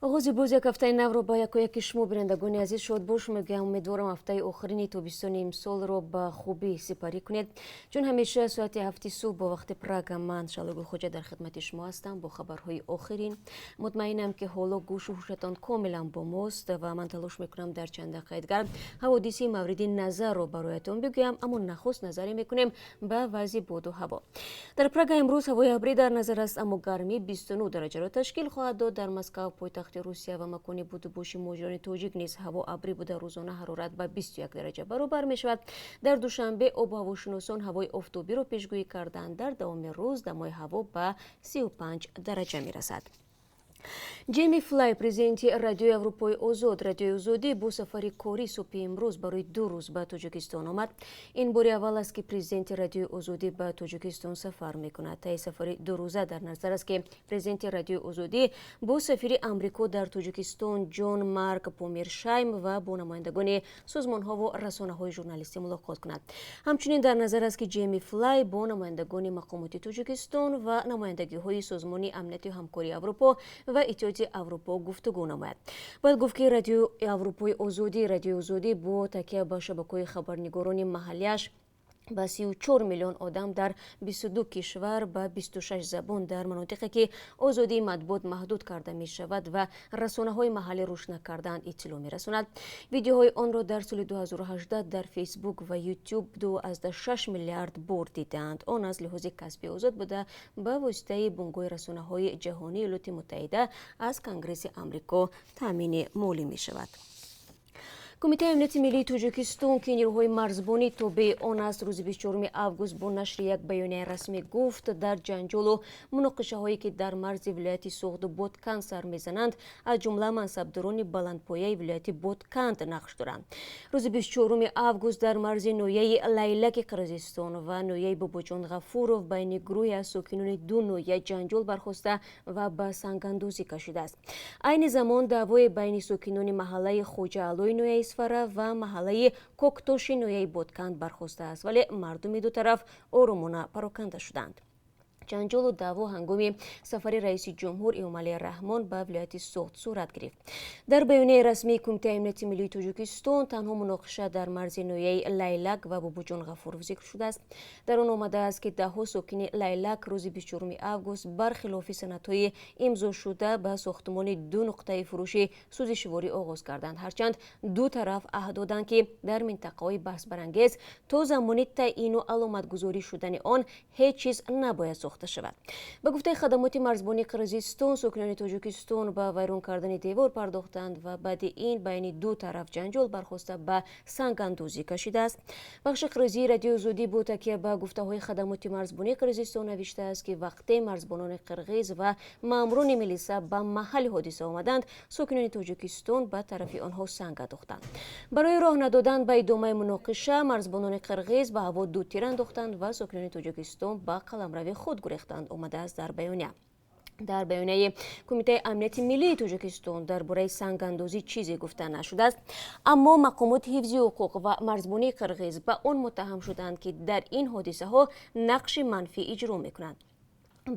آغاز روز یک هفته نو رو با یکی شما بینندگان عزیز شاد باش. میگم امیدوارم هفته آخرین تابستان امسال رو با خوبی سپری کنید. چون همیشه ساعت 7 صبح با وقت پراگ من شالگل خوجه در خدمت شما هستم با خبرهای آخرین. مطمئنم که حالا گوش و هوشتان کاملا با ماست و من تلاش میکنم در چند دقیقه دیگر حوادث مورد نظر رو برایتون بگویم، اما نخست نظری میکنیم به وضع باد و هوا. در پراگ امروز هوای ابری در نظر است، اما گرمی 29 درجه را تشکیل خواهد داد. در مسکو پایتخت روسیه و مکانی بود باشی مجران توجیک نیز هوا ابری بوده، روزانه حرارت به 21 درجه برابر می شود. در دوشنبه آب و هواشناسان هوای آفتابی را پیشگویی کردند. در دوام روز دمای هوا به 35 درجه می رسد. جیمی فلای پرزیدنت رادیو اروپای آزاد رادیو آزادی با سفری کاری صبح امروز برای 2 روز به تاجیکستان آمد. این بار اول است که پرزیدنت رادیو آزادی به تاجیکستان سفر میکند. طی سفر 2 روزه در نظر است که پرزیدنت رادیو آزادی با سفیر آمریکا در تاجیکستان جان مارک پومیرشایم و با نمایندگان سازمان‌ها و رسانه‌های ژورنالیستی ملاقات کند. همچنین در نظر است که جیمی فلای با نمایندگان مقامات تاجیکستان و نمایندگی‌های سازمان امنیت و همکاری اروپا و اتحادیه اروپا گفتگو نماید. باید گفت که رادیو اروپای آزادی با تکیه به شبکه‌های خبرنگاران محلیش با 34 میلیون آدم در 22 کشور با 26 زبان در مناطقی که آزادی مطبوعات محدود کرده می شود و رسانه‌های محلی روش نکردن اطلاع می رساند. ویدیوهای آن را در سال 2018 در فیسبوک و یوتیوب 2.6 میلیارد بار دیدند. آن از لحاظ کسبی آزاد بوده با واسطه بنگاه رسانه‌های جهانی ایالات متحده از کنگره آمریکا تامین مالی می شود. کمیته امنیت ملی تاجیکستان که نیروهای مرزبانی تابع آن است روز 24 آگوست با نشر یک بیانیه رسمی گفت در جنجال و مناقشه هایی که در مرز ولایت سوخت بادکند سر میزنند از جمله منصبداران بلندپایه ولایت بادکند نقش دارند. روز 24 آگوست در مرز نویه لیلک قرقیزستان و نویه باباجان غفورов بین گروهی از ساکنان دو نویه جنجال برخاسته و به سنگ‌اندازی کشیده است. عین زمان دعوای بین ساکنان محله خوجه علای نویه اسفره و محله کوکتوش نویه بادکند برخاسته است، ولی مردم دو طرف آرامانه پراکنده شدند. جنجال و دعوا هنگام سفر رئیس جمهور امامعلی رحمان به ولایت سوخت صورت گرفت. در بیانیه رسمی کمیته امنیت ملی تاجیکستان تنها مناقشه در مرز نویه لیلک و باباجان غفورov ذکر شده است. در آن آمده است که دهها ساکن لیلک روز 24 آگوست برخلاف سندهای امضا شده به ساختمان 2 نقطه فروش سوزشواری آغاز کردند، هرچند دو طرف عهد دادند که در منطقه‌های بحث برانگیز تا زمان تعیین و علامتگذاری شدن آن هیچ چیز نباید ساخته شود. به گفته خدمات مرزبانی قرقیزستان، ساکنان تاجیکستان به ویران کردن دیوار پرداختند و بعد این بین دو طرف جنجال برخاسته به سنگ‌اندازی کشیده است. بخش قرقیزی رادیو آزادی با تکیه به گفته‌های خدمات مرزبانی قرقیزستان نوشته است که وقتی مرزبانان قرقیز و ماموران ملیسا به محل حادثه آمدند، ساکنان تاجیکستان به طرف آنها سنگ انداختند. برای راه ندادن به ادامه مناقشه، مرزبانان قرقیز به هوا دو تیر انداختند و ساکنان تاجیکستان به قلمرو خود گریختند. آمده است در بیانیه. در بیانیه کمیته امنیت ملی تاجیکستان درباره سنگ‌اندازی چیزی گفته نشده است، اما مقامات حفظی حقوق و مرزبانی قرقیز به آن متهم شدند که در این حادثه ها نقش منفی اجرا میکنند.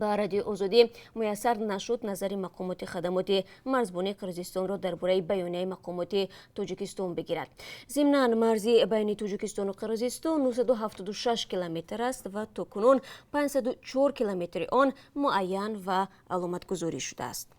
به رادیو آزادی میسر نشد نظر مقامات خدمات مرزبانی قرقیزستان را درباره بیانیه مقامات تاجیکستان بگیرد. ضمناً مرزی بین تاجیکستان و قرقیزستان 976 کیلومتر است و تاکنون 504 کیلومتر آن معین و علامتگذاری شده است.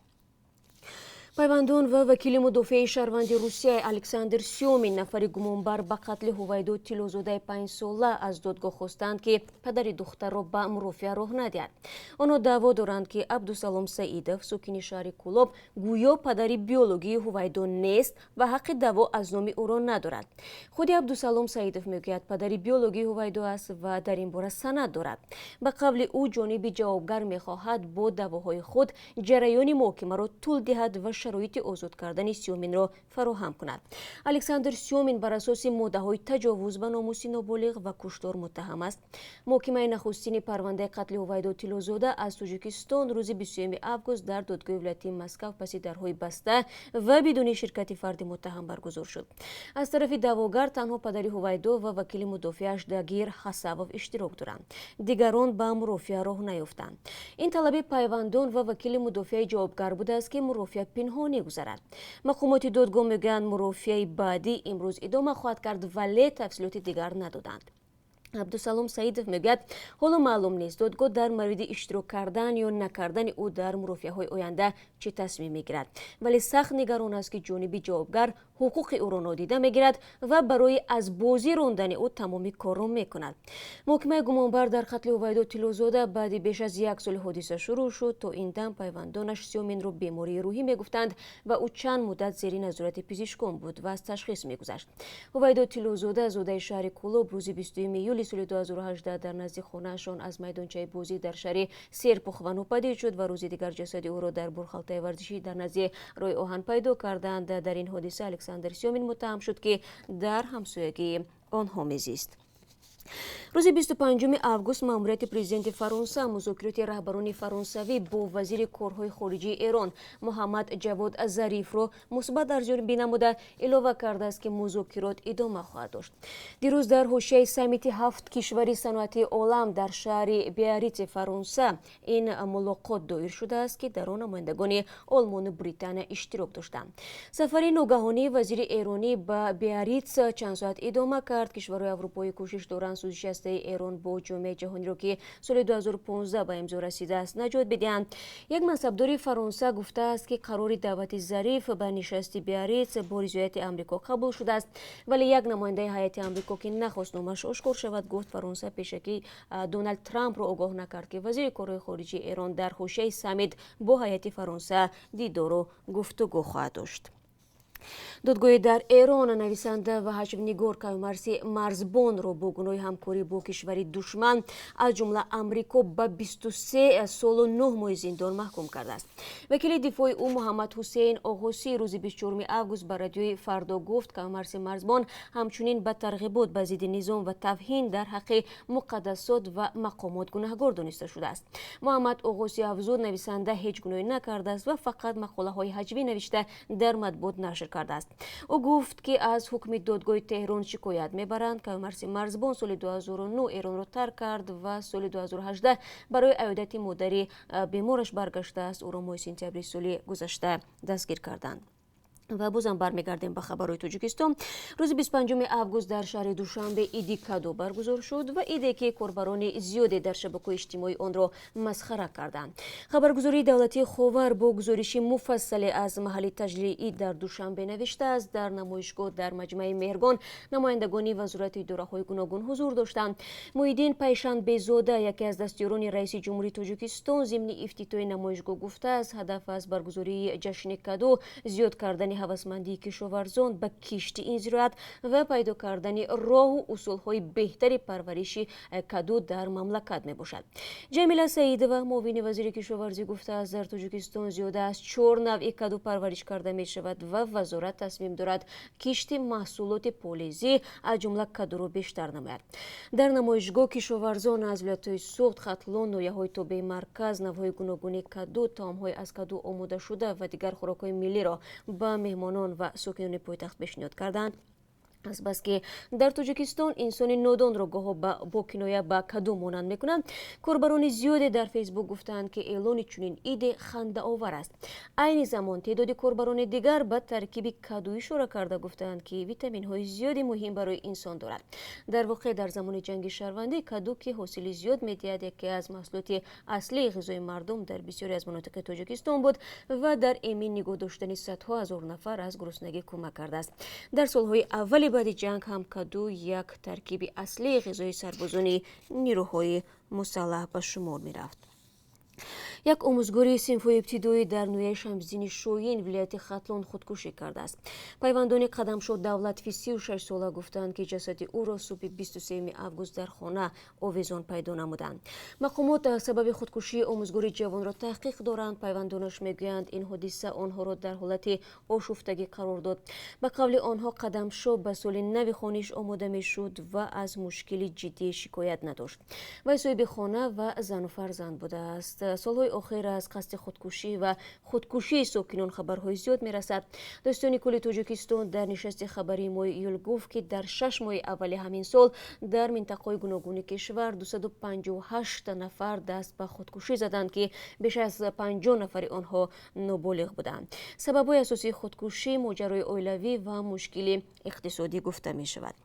پیوندان و وکیل مدافع شهروند روسیه الکساندر سیومین نفر گمانبر به قتل هویدا تیلوزاده 5 ساله از دادگاه خواستند که پدر دختر را به مرافعه راه ندهد. آنها دعوا دارند که عبدالسلام سعیدов ساکن شهر کولاب گویا پدر بیولوژی هویدا نیست و حق دعوا از نام او را ندارد. خود عبدالسلام سعیدov میگوید پدر بیولوژی هویدا است و در این باره سند دارد. به قول او جانب جوابگر میخواهد با دعواهای خود جریان محاکمه را طول دهد و شرایط آزاد کردن سیومین را فراهم کند. الکساندر سیومین بر اساس ماده‌های تجاوز به ناموس نابالغ و کشتار متهم است. محکمه نخستین پرونده قتل هویدا تیلوزاده از تاجیکستان روز 23 آگوست در دادگاه ولایتی مسکو پس درهای بسته و بدون شرکت فرد متهم برگزار شد. از طرف دعواگر تنها پدر هویدا و وکیل مدافعش داگیر حسابov اشتراک دارند. دیگران به مرافعه راه نیافتند. این طلب پیوندان و وکیل مدافع جوابگر بوده است که مرافعه پنهانی گذرد. مقامات دادگاه میگن مرافعه بعدی امروز ادامه خواهد کرد ولی تفصیلات دیگر ندادند. عبدالسلام سعیدов میگوید حالا معلوم نیست دادگاه در مورد اشتراک کردن یا نکردن او در مرافعه های آینده چه تصمیم میگیرد، ولی سخت نگران است که جانب جوابگر حقوق او را نادیده میگیرد و برای از بازی راندن او تمامی کار را میکند. محکمه گمانبر در قتل هویدا طلازاده بعد بیش از یک سال حادثه شروع شد. تا این دم پیوندانش سیامین را بیماری روحی میگفتند و او چند مدت زیر نظارت پزشکان بود و از تشخیص میگذشت. هویدا طلازاده زاده شهر کولوب روز 20 یولی سال 2018 در نزدیک خانه‌شان از میدانچه بازی در شهر سیرپخوانو پدید شد و روز دیگر جسد او را در برخالته ورزشی در نزدیک روی آهن پیدا کردند. در این حادثه الکساندر سیامین متهم شد که در همسایگی آنها میزیست. روز 25 август ماموریت پرزیدنت فرانسه مذاکرات رهبران فرانسوی با وزیر کارهای خارجه ایران محمد جواد ظریف را مثبت ارزیابی نموده علاوه کرده است که مذاکرات ادامه خواهد داشت. دیروز در حاشیه سمیت 7 کشور صنعتی عالم در شهر بیاریتس فرانسه این ملاقات دایر شده است که در آن نمایندگان آلمان و بریتانیا اشتراک داشتند. سفر ناگهانی وزیر ایرانی به بیاریتس چند ساعت ادامه کرد. کشورهای اروپایی کوشش دارند سازش هسته ایران با جامعه جهانی را که سال 2015 به امضا رسیده است نجات بدهند. یک منصبدار فرانسه گفته است که قرار دعوت ظریف به نشست بیاریتس با رضایت آمریکا قبول شده است، ولی یک نماینده هیئت آمریکا که نخواست نامش آشکار شود گفت فرانسه پیشکی دونالد ترامپ را آگاه نکرد که وزیر کارهای خارجه ایران در حاشیه سمیت با هیئت فرانسه دیدار و گفتگو خواهد داشت. دادگاه در ایران نویسنده و حجب‌نگار کیومرثی مرزبان را با گناه همکاری با کشور دشمن از جمله آمریکا به 23 سال و 9 ماه زندان محکوم کرده است. وکیل دفاع او محمد حسین آغوسی روز 24 آگوست به رادیوی فردا گفت کیومرثی مرزبان همچنین به ترغیبات به ضد نظام و توهین در حق مقدسات و مقامات گناهکار دانسته شده است. محمد آغوسی افزود نویسنده هیچ گناهی نکرده است و فقط مقاله های حجبی نوشته در مطبوعات نشر کرده است. او گفت که از حکم دادگاه تهران شکایت میبرند. کیومرثی مرزبان سال 2009 ایران را ترک کرد و سال 2018 برای عیادت مادری بیمارش برگشته است. او را ماه سپتامبر سال گذشته دستگیر کردند. و بازم برمیگردیم به خبرهای تاجیکستان. روز 25 آگوست در شهر دوشنبه ایدی کادو برگزار شد و ایدی که کاربران زیادی در شبکه‌های اجتماعی آن را مسخره کردند. خبرگزاری دولتی خاور با گزارش مفصل از محل تجلیل اید در دوشنبه نوشته است در نمایشگاه در مجمع مهرگان نمایندگان وزارت اداره‌های گوناگون حضور داشتند. محیدین پیشنبه‌زاده یکی از دستیاران رئیس جمهوری تاجیکستان ضمن افتتاح نمایشگاه گفته است هدف از برگزاری جشن کادو زیاد کردن هوسمندی کشاورزان به کشتی این زراعت و پیدا کردن راه و اصولهای بهتری پرورش کدو در مملکت می باشد. جمیله سعیدова معاون وزیر کشاورزی گفته است در تاجیکستان زیاده از 4 نوع کدو پرورش کرده می شود و وزارت تصمیم دارد کشتی محصولات پولیزی از جمله کدو را بیشتر نماید. در نمایشگاه کشاورزان از ولایت‌های سوخت، ختلون، ناحیه‌های توبه مرکز، نوع‌های گوناگون کدو، طعم‌های از کدو آماده شده و دیگر خوراک‌های ملی را به مهمانان و ساکنان پایتخت پیشنهاد کردند. از بس که در تاجیکستان انسان نادان را گاه با کنایه به کدو مانند میکنند، کاربران زیادی در فیسبوک گفتند که اعلان چنین ایده خنده آور است. عین زمان تعداد کاربران دیگر به ترکیب کدو اشاره کرده گفتند که ویتامین های زیادی مهم برای انسان دارد. در واقع در زمان جنگ شهروندی کدو که حاصل زیاد میدهد یکی از محصولات اصلی غذای مردم در بسیاری از مناطق تاجیکستان بود و در امین نگاه داشتن صدها هزار نفر از گرسنگی کمک کرده است. در سالهای اول بعد جنگ هم کدو یک ترکیب اصلی غذای سربازان نیروهای مسلح به شمار می رفت. یک آموزگار صنف‌های ابتدایی در نویه شمسدین شوین ولایت ختلون خودکشی کرده است. پیوندان قدمشو دولت 36 ساله گفتند که جسد او را صبح 23 آگوست در خانه آویزان پیدا نمودند. مقامات سبب خودکشی آموزگار جوان را تحقیق دارند. پیوندانش میگویند این حادثه آنها را در حالت آشفتگی قرار داد. به قول آنها قدمشو به سال نو خانه‌اش آماده میشد و از مشکلی جدی شکایت نداشت. وی صاحب خانه و زن و فرزند بوده است. سالهای آخر از قصد خودکشی و خودکشی ساکنان خبرهای زیاد میرسد. داستان کل تاجیکستان در نشست خبری ماه ایول گفت که در 6 ماه اول همین سال در منطقه گوناگون کشور 258 نفر دست به خودکشی زدند که بیش از 50 نفر آنها نابالغ بودند. سبب‌های اساسی خودکشی ماجرای عائلوی و مشکل اقتصادی گفته می شود.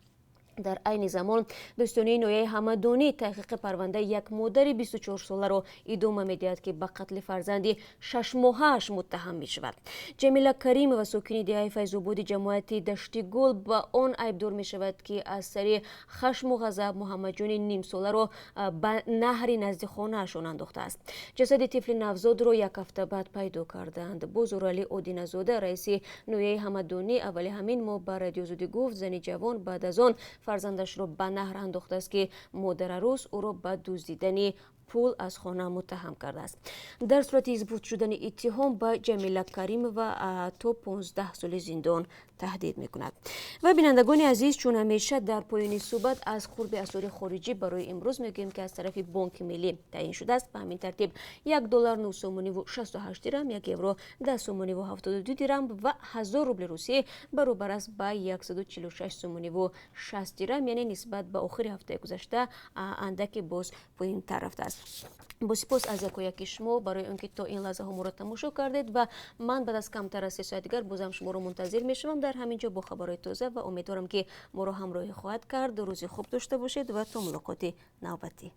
در عین زمان داستانی نویه همدانی تحقیق پرونده یک مادر 24 ساله را ادامه می‌دهد که به قتل فرزندی 6 ماهه‌اش متهم می‌شود. جمیله کریم و ساکن دهه فیض‌آباد جماعت دشتی گل به آن عیبدار می‌شود که از سر خشم و غضب محمد جان نیم ساله را به نهر نزد خانه‌شان انداخته است. جسد طفل نوزاد را یک هفته بعد پیدا کردند. بازرعلی آدینه‌زاده رئیس نویه همدانی اول همین ماه به رادیو آزادی گفت زن جوان بعد از آن فرزندش را به نهر انداخته است که مادر عروس او را به دزدیدن پول از خانه متهم کرده است. در صورت اثبات شدن اتهام به جمیله کریم و تا 15 سال زندان تهدید میکند. و بینندگان عزیز، چون همیشه در پایان صحبت از قرب اسعار خارجی برای امروز میگیم که از طرف بانک ملی تعیین شده است. به همین ترتیب $1 9 سومانی و 68 درم، 1 یورو 10 سومانی و 72 درم و 1000 روبل روسیه برابر است به 146 سومانی و 60 درم، یعنی نسبت به آخر هفته گذشته اندکی باز پایین تر رفته است. با سپاس از یکی شما برای اینکه تا این لحظه ما را تماشا کردید و من بعد از کمتر از 3 ساعت دیگر بازم شما را منتظر میشوم در همینجا با خبرهای تازه و امیدوارم که ما را همراهی خواهد کرد. روز خوب داشته باشید و تا ملاقات نوبتی.